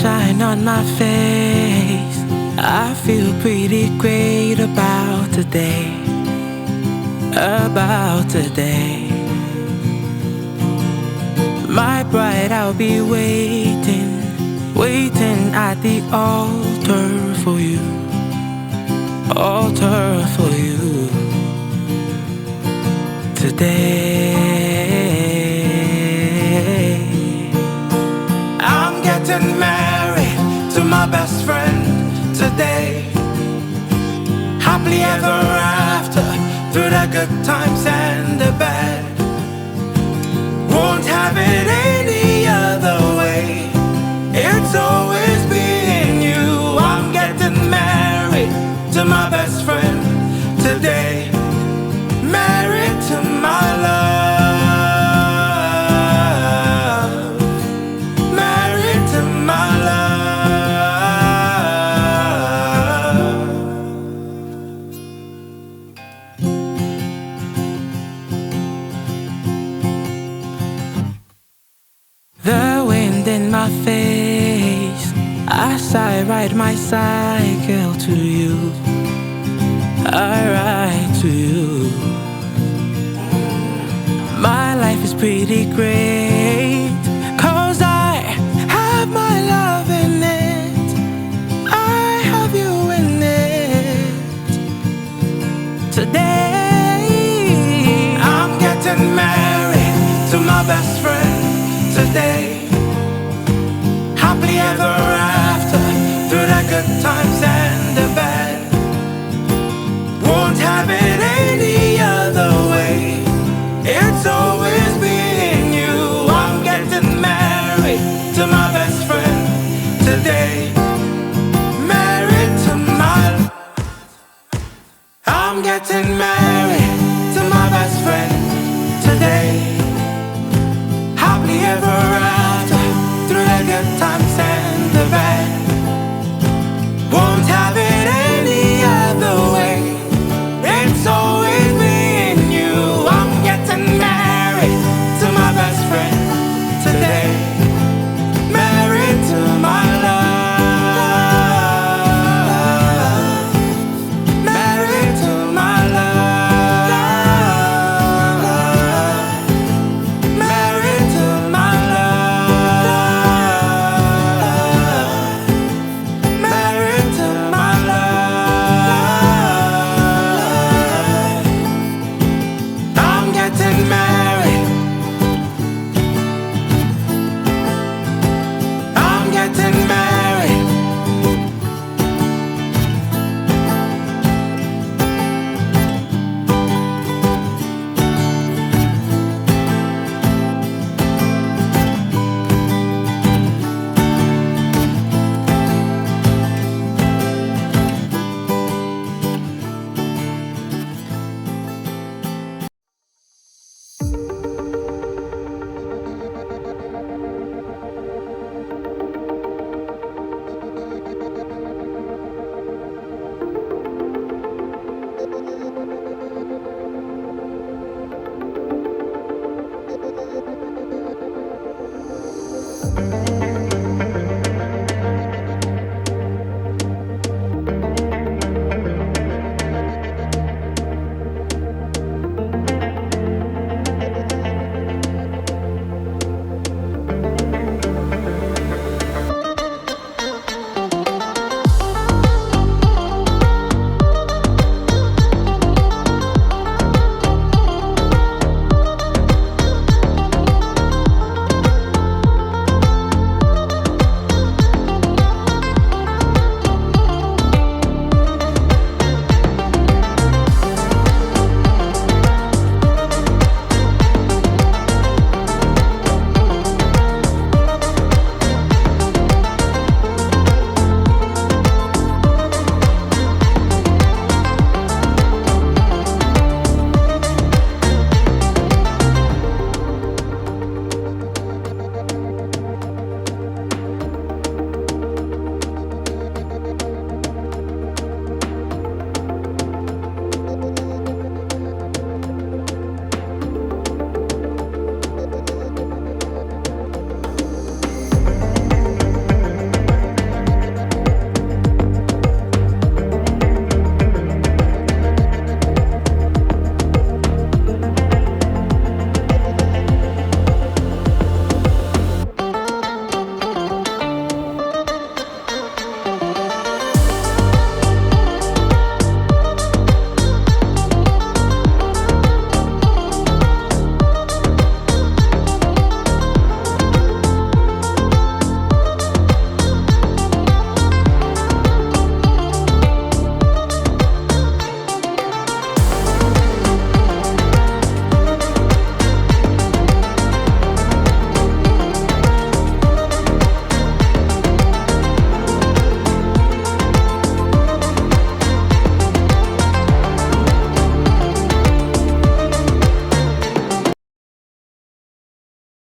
sunshine on my face. I feel pretty great about today. About today. My bride, I'll be waiting, waiting at the altar for you. Altar for you. Today I'm getting married to my best friend today. Happily ever after, through the good times and the bad. Won't have it any other way. It's always been you. I'm getting married to my best friend today. Married to my love. Married to my love. The wind in my face as I ride my cycle to you. I ride to you. My life is pretty great, 'cause I have my love in it. I have you in it. Today I'm getting married to my best friend today. Happily ever after, through the good times and the bad. Won't have it any other way. It's always been you. I'm getting married to my best friend today. Married to my. I'm getting married